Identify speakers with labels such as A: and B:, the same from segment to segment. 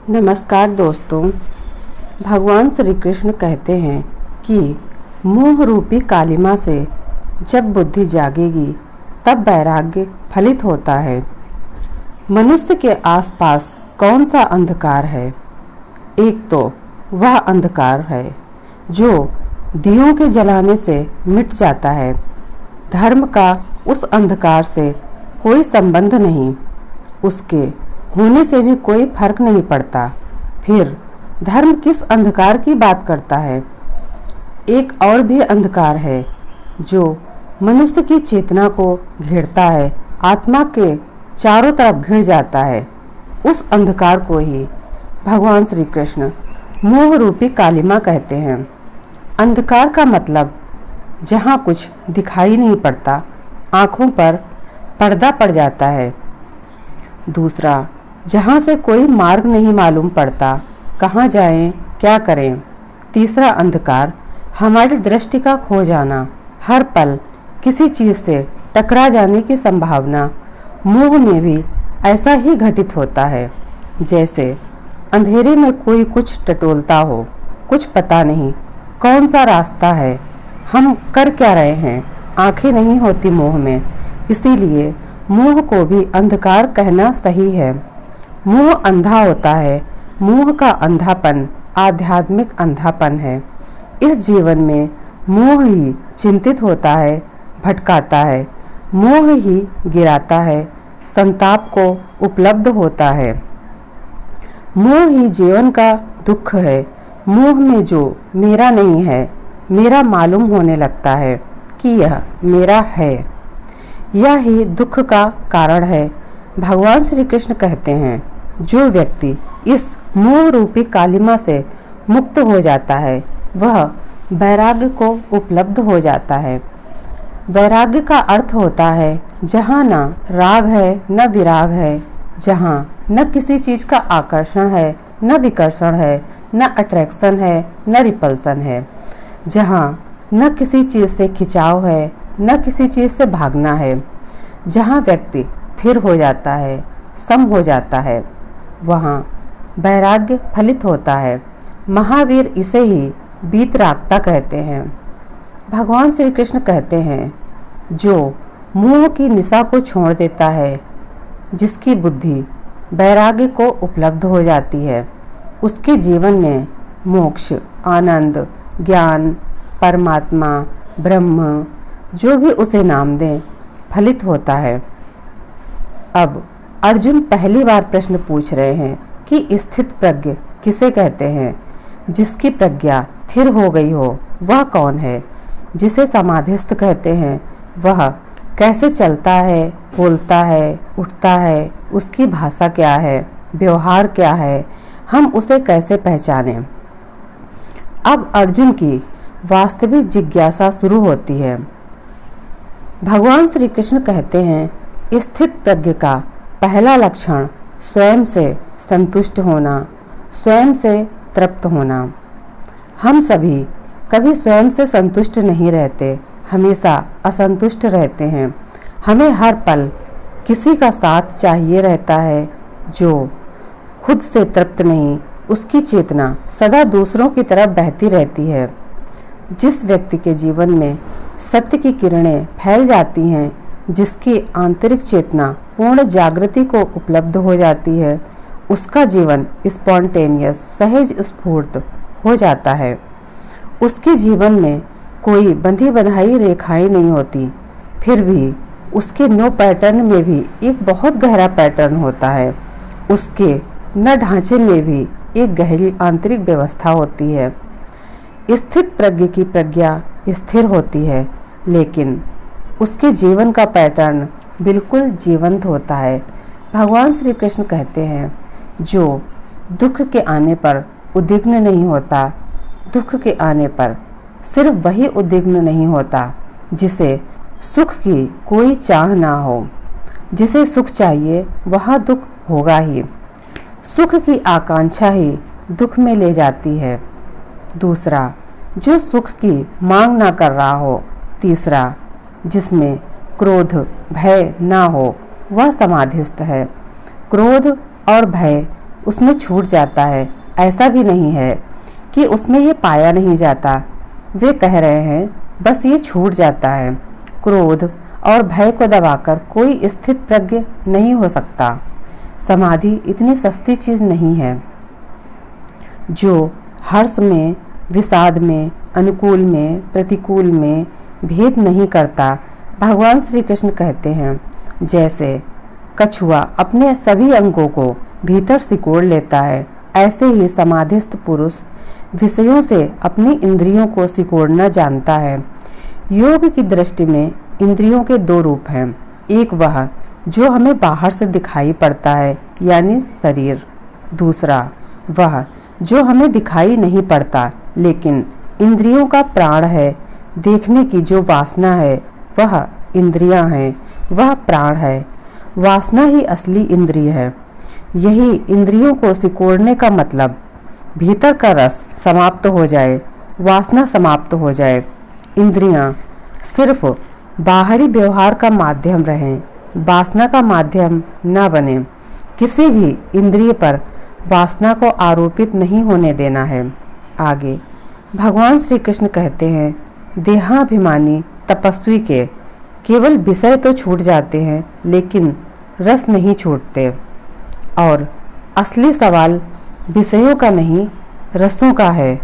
A: नमस्कार दोस्तों। भगवान श्री कृष्ण कहते हैं कि मोह रूपी कालिमा से जब बुद्धि जागेगी तब वैराग्य फलित होता है। मनुष्य के आसपास कौन सा अंधकार है? एक तो वह अंधकार है जो दियों के जलाने से मिट जाता है। धर्म का उस अंधकार से कोई संबंध नहीं, उसके होने से भी कोई फर्क नहीं पड़ता। फिर धर्म किस अंधकार की बात करता है? एक और भी अंधकार है जो मनुष्य की चेतना को घेरता है, आत्मा के चारों तरफ घिर जाता है। उस अंधकार को ही भगवान श्री कृष्ण मोह रूपी कालिमा कहते हैं। अंधकार का मतलब जहाँ कुछ दिखाई नहीं पड़ता, आँखों पर पर्दा पड़ जाता है। दूसरा, जहाँ से कोई मार्ग नहीं मालूम पड़ता, कहाँ जाएं, क्या करें। तीसरा अंधकार, हमारी दृष्टि का खो जाना, हर पल किसी चीज़ से टकरा जाने की संभावना। मोह में भी ऐसा ही घटित होता है, जैसे अंधेरे में कोई कुछ टटोलता हो, कुछ पता नहीं कौन सा रास्ता है, हम कर क्या रहे हैं। आंखें नहीं होती मोह में, इसीलिए मोह को भी अंधकार कहना सही है। मोह अंधा होता है। मोह का अंधापन आध्यात्मिक अंधापन है। इस जीवन में मोह ही चिंतित होता है, भटकाता है। मोह ही गिराता है, संताप को उपलब्ध होता है। मोह ही जीवन का दुख है। मोह में जो मेरा नहीं है, मेरा मालूम होने लगता है कि यह मेरा है, यह ही दुख का कारण है। भगवान श्री कृष्ण कहते हैं, जो व्यक्ति इस मोह रूपी कालिमा से मुक्त हो जाता है वह वैराग्य को उपलब्ध हो जाता है। वैराग्य का अर्थ होता है जहाँ न राग है न विराग है, जहाँ न किसी चीज़ का आकर्षण है न विकर्षण है, न अट्रैक्शन है न रिपल्सन है, जहाँ न किसी चीज़ से खिंचाव है न किसी चीज़ से भागना है। जहाँ व्यक्ति स्थिर हो जाता है, सम हो जाता है, वहाँ वैराग्य फलित होता है। महावीर इसे ही वीतरागता कहते हैं। भगवान श्री कृष्ण कहते हैं, जो मोह की निशा को छोड़ देता है, जिसकी बुद्धि वैराग्य को उपलब्ध हो जाती है, उसके जीवन में मोक्ष, आनंद, ज्ञान, परमात्मा, ब्रह्म, जो भी उसे नाम दें, फलित होता है। अब अर्जुन पहली बार प्रश्न पूछ रहे हैं कि स्थित प्रज्ञ किसे कहते हैं? जिसकी प्रज्ञा स्थिर हो गई हो वह कौन है? जिसे समाधिस्थ कहते हैं वह कैसे चलता है, बोलता है, उठता है, उसकी भाषा क्या है, व्यवहार क्या है, हम उसे कैसे पहचानें? अब अर्जुन की वास्तविक जिज्ञासा शुरू होती है। भगवान श्री कृष्ण कहते हैं, स्थित प्रज्ञ का पहला लक्षण स्वयं से संतुष्ट होना, स्वयं से तृप्त होना। हम सभी कभी स्वयं से संतुष्ट नहीं रहते, हमेशा असंतुष्ट रहते हैं। हमें हर पल किसी का साथ चाहिए रहता है। जो खुद से तृप्त नहीं, उसकी चेतना सदा दूसरों की तरफ बहती रहती है। जिस व्यक्ति के जीवन में सत्य की किरणें फैल जाती हैं, जिसकी आंतरिक चेतना पूर्ण जागृति को उपलब्ध हो जाती है, उसका जीवन स्पॉन्टेनियस, सहज स्फूर्त हो जाता है। उसके जीवन में कोई बंधी बंधाई रेखाएं नहीं होती, फिर भी उसके नो पैटर्न में भी एक बहुत गहरा पैटर्न होता है। उसके न ढांचे में भी एक गहरी आंतरिक व्यवस्था होती है। स्थित प्रज्ञ की प्रज्ञा स्थिर होती है, लेकिन उसके जीवन का पैटर्न बिल्कुल जीवंत होता है। भगवान श्री कृष्ण कहते हैं, जो दुख के आने पर उद्विग्न नहीं होता, दुख के आने पर सिर्फ वही उद्विग्न नहीं होता जिसे सुख की कोई चाह ना हो। जिसे सुख चाहिए वहाँ दुख होगा ही। सुख की आकांक्षा ही दुख में ले जाती है। दूसरा, जो सुख की मांग ना कर रहा हो। तीसरा, जिसमें क्रोध, भय ना हो, वह समाधिस्थ है। क्रोध और भय उसमें छूट जाता है। ऐसा भी नहीं है कि उसमें ये पाया नहीं जाता। वे कह रहे हैं बस ये छूट जाता है। क्रोध और भय को दबाकर कोई स्थित प्रज्ञ नहीं हो सकता। समाधि इतनी सस्ती चीज नहीं है जो हर्ष में, विषाद में, अनुकूल में, प्रतिकूल में भेद नहीं करता। भगवान श्री कृष्ण कहते हैं जैसे कछुआ अपने सभी अंगों को भीतर सिकोड़ लेता है, ऐसे ही समाधिस्थ पुरुष विषयों से अपनी इंद्रियों को सिकोड़ना जानता है। योग की दृष्टि में इंद्रियों के दो रूप हैं। एक वह जो हमें बाहर से दिखाई पड़ता है यानी शरीर, दूसरा वह जो हमें दिखाई नहीं पड़ता लेकिन इंद्रियों का प्राण है। देखने की जो वासना है वह इंद्रियां हैं, वह प्राण है। वासना ही असली इंद्रिय है। यही इंद्रियों को सिकोड़ने का मतलब भीतर का रस समाप्त हो जाए, वासना समाप्त हो जाए, इंद्रियां सिर्फ बाहरी व्यवहार का माध्यम रहें, वासना का माध्यम न बने। किसी भी इंद्रिय पर वासना को आरोपित नहीं होने देना है। आगे भगवान श्री कृष्ण कहते हैं देहाभिमानी तपस्वी के केवल विषय तो छूट जाते हैं लेकिन रस नहीं छूटते। और असली सवाल विषयों का नहीं, रसों का है।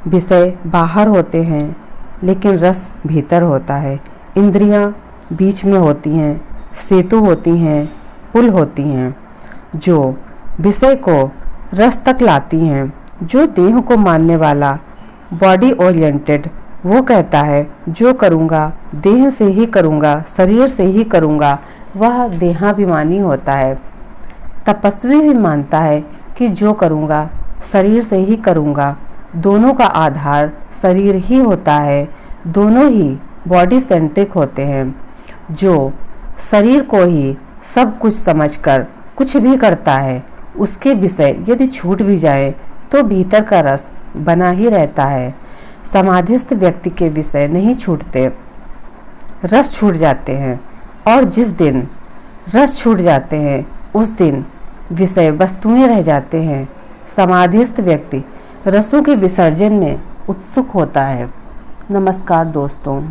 A: विषय बाहर होते हैं लेकिन रस भीतर होता है। इंद्रियां बीच में होती हैं, सेतु होती हैं, पुल होती हैं जो विषय को रस तक लाती हैं। जो देह को मानने वाला, बॉडी ओरिएंटेड, वो कहता है जो करूँगा देह से ही करूँगा, शरीर से ही करूँगा, वह देहाभिमानी होता है। तपस्वी भी मानता है कि जो करूँगा शरीर से ही करूँगा। दोनों का आधार शरीर ही होता है। दोनों ही बॉडी सेंट्रिक होते हैं। जो शरीर को ही सब कुछ समझकर कुछ भी करता है, उसके विषय यदि छूट भी जाए तो भीतर का रस बना ही रहता है। समाधिस्थ व्यक्ति के विषय नहीं छूटते, रस छूट जाते हैं। और जिस दिन रस छूट जाते हैं उस दिन विषय वस्तुएं रह जाते हैं। समाधिस्थ व्यक्ति रसों के विसर्जन में उत्सुक होता है। नमस्कार दोस्तों।